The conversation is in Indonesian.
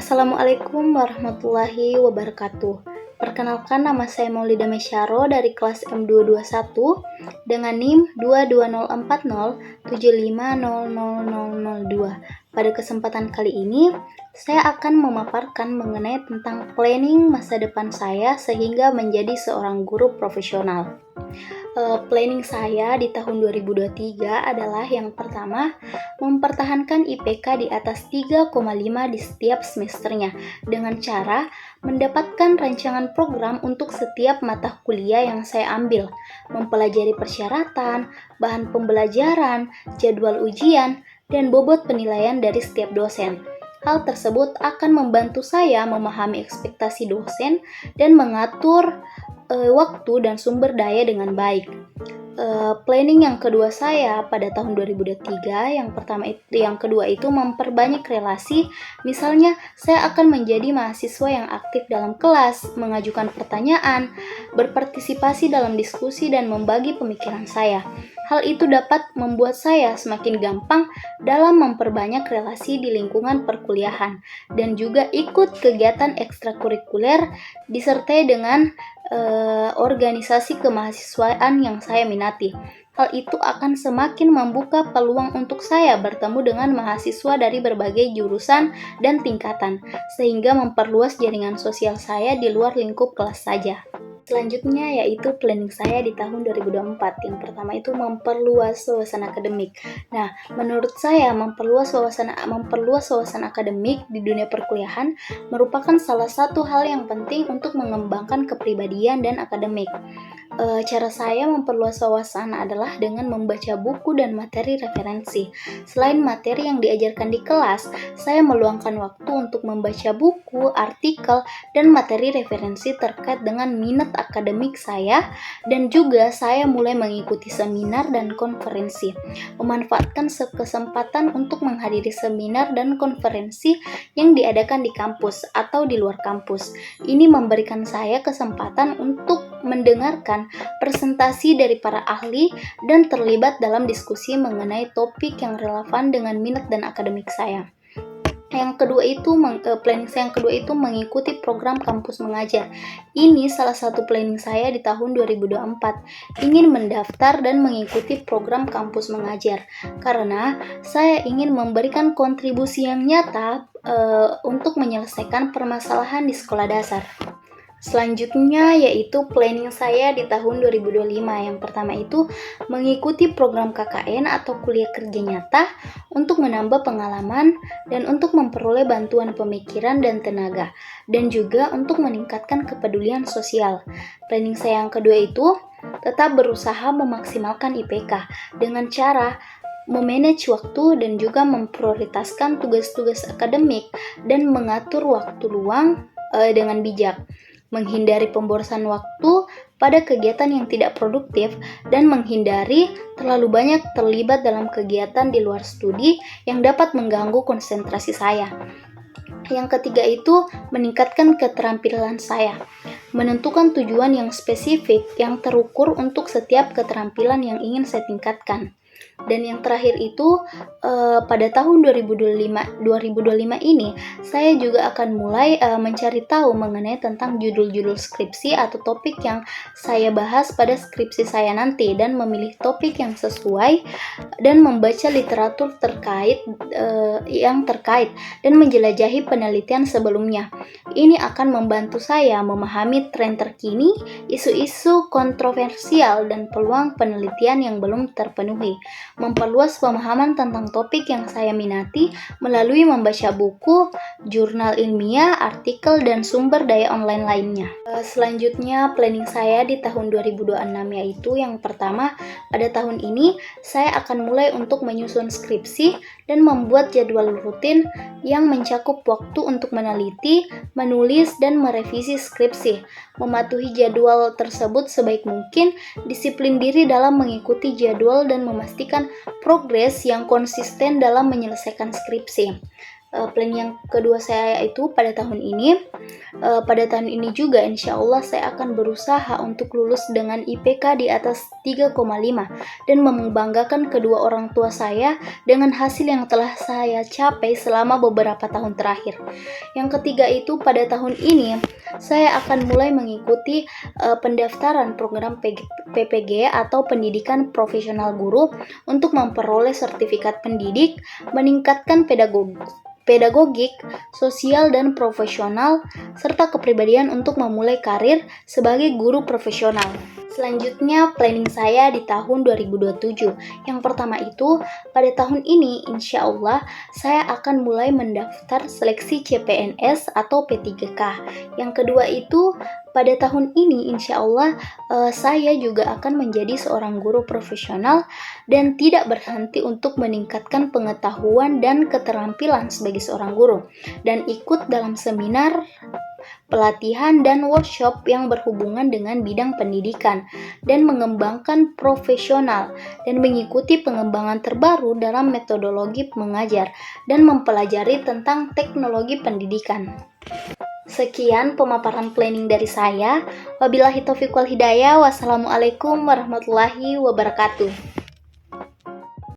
Assalamualaikum warahmatullahi wabarakatuh. Perkenalkan, nama saya Maulida Mesyaro dari kelas M221 dengan NIM 22040750002. Pada kesempatan kali ini, saya akan memaparkan mengenai tentang planning masa depan saya sehingga menjadi seorang guru profesional. Planning saya di tahun 2023 adalah yang pertama, mempertahankan IPK di atas 3,5 di setiap semesternya dengan cara mendapatkan rancangan program untuk setiap mata kuliah yang saya ambil, mempelajari persyaratan, bahan pembelajaran, jadwal ujian, dan bobot penilaian dari setiap dosen. Hal tersebut akan membantu saya memahami ekspektasi dosen dan mengatur waktu dan sumber daya dengan baik. Planning yang kedua saya pada tahun 2023, yang kedua itu memperbanyak relasi. Misalnya, saya akan menjadi mahasiswa yang aktif dalam kelas, mengajukan pertanyaan, berpartisipasi dalam diskusi dan membagi pemikiran saya. Hal itu dapat membuat saya semakin gampang dalam memperbanyak relasi di lingkungan perkuliahan dan juga ikut kegiatan ekstrakurikuler disertai dengan organisasi kemahasiswaan yang saya minati. Hal itu akan semakin membuka peluang untuk saya bertemu dengan mahasiswa dari berbagai jurusan dan tingkatan, sehingga memperluas jaringan sosial saya di luar lingkup kelas saja. Selanjutnya yaitu planning saya di tahun 2024. Yang pertama itu memperluas wawasan akademik. Nah, menurut saya memperluas wawasan akademik di dunia perkuliahan merupakan salah satu hal yang penting untuk mengembangkan kepribadian dan akademik. Cara saya memperluas wawasan adalah dengan membaca buku dan materi referensi. Selain materi yang diajarkan di kelas, saya meluangkan waktu untuk membaca buku, artikel, dan materi referensi terkait dengan minat akademik saya, dan juga saya mulai mengikuti seminar dan konferensi. Memanfaatkan kesempatan untuk menghadiri seminar dan konferensi yang diadakan di kampus atau di luar kampus. Ini memberikan saya kesempatan untuk mendengarkan presentasi dari para ahli dan terlibat dalam diskusi mengenai topik yang relevan dengan minat dan akademik saya. Planning saya yang kedua itu mengikuti program kampus mengajar. Ini salah satu planning saya di tahun 2024. Ingin mendaftar dan mengikuti program kampus mengajar karena saya ingin memberikan kontribusi yang nyata untuk menyelesaikan permasalahan di sekolah dasar. Selanjutnya yaitu planning saya di tahun 2025. Yang pertama itu mengikuti program KKN atau kuliah kerja nyata untuk menambah pengalaman dan untuk memperoleh bantuan pemikiran dan tenaga, dan juga untuk meningkatkan kepedulian sosial. Planning saya yang kedua itu tetap berusaha memaksimalkan IPK dengan cara memanage waktu dan juga memprioritaskan tugas-tugas akademik dan mengatur waktu luang dengan bijak, menghindari pemborosan waktu pada kegiatan yang tidak produktif, dan menghindari terlalu banyak terlibat dalam kegiatan di luar studi yang dapat mengganggu konsentrasi saya. Yang ketiga itu meningkatkan keterampilan saya, menentukan tujuan yang spesifik yang terukur untuk setiap keterampilan yang ingin saya tingkatkan. Dan yang terakhir itu pada tahun 2025 ini saya juga akan mulai mencari tahu mengenai tentang judul-judul skripsi atau topik yang saya bahas pada skripsi saya nanti, dan memilih topik yang sesuai dan membaca literatur yang terkait dan menjelajahi penelitian sebelumnya. Ini akan membantu saya memahami tren terkini, isu-isu kontroversial, dan peluang penelitian yang belum terpenuhi. Memperluas pemahaman tentang topik yang saya minati melalui membaca buku, jurnal ilmiah, artikel, dan sumber daya online lainnya. Selanjutnya planning saya di tahun 2026 yaitu yang pertama, pada tahun ini saya akan mulai untuk menyusun skripsi dan membuat jadwal rutin yang mencakup waktu untuk meneliti, menulis, dan merevisi skripsi. Mematuhi jadwal tersebut sebaik mungkin, disiplin diri dalam mengikuti jadwal, dan memastikan progres yang konsisten dalam menyelesaikan skripsi. Plan yang kedua saya itu pada tahun ini juga insya Allah saya akan berusaha untuk lulus dengan IPK di atas 3,5 dan membanggakan kedua orang tua saya dengan hasil yang telah saya capai selama beberapa tahun terakhir. Yang ketiga itu, pada tahun ini saya akan mulai mengikuti pendaftaran program PPG atau Pendidikan Profesional Guru untuk memperoleh sertifikat pendidik, meningkatkan pedagogik, sosial dan profesional, serta kepribadian untuk memulai karir sebagai guru profesional. Selanjutnya, planning saya di tahun 2027. Yang pertama itu, pada tahun ini insya Allah saya akan mulai mendaftar seleksi CPNS atau P3K. Yang kedua itu, pada tahun ini insya Allah saya juga akan menjadi seorang guru profesional dan tidak berhenti untuk meningkatkan pengetahuan dan keterampilan sebagai seorang guru, dan ikut dalam seminar, pelatihan, dan workshop yang berhubungan dengan bidang pendidikan dan mengembangkan profesional, dan mengikuti pengembangan terbaru dalam metodologi mengajar dan mempelajari tentang teknologi pendidikan. Sekian pemaparan planning dari saya. Wabillahi taufiq wal hidayah. Wassalamualaikum warahmatullahi wabarakatuh.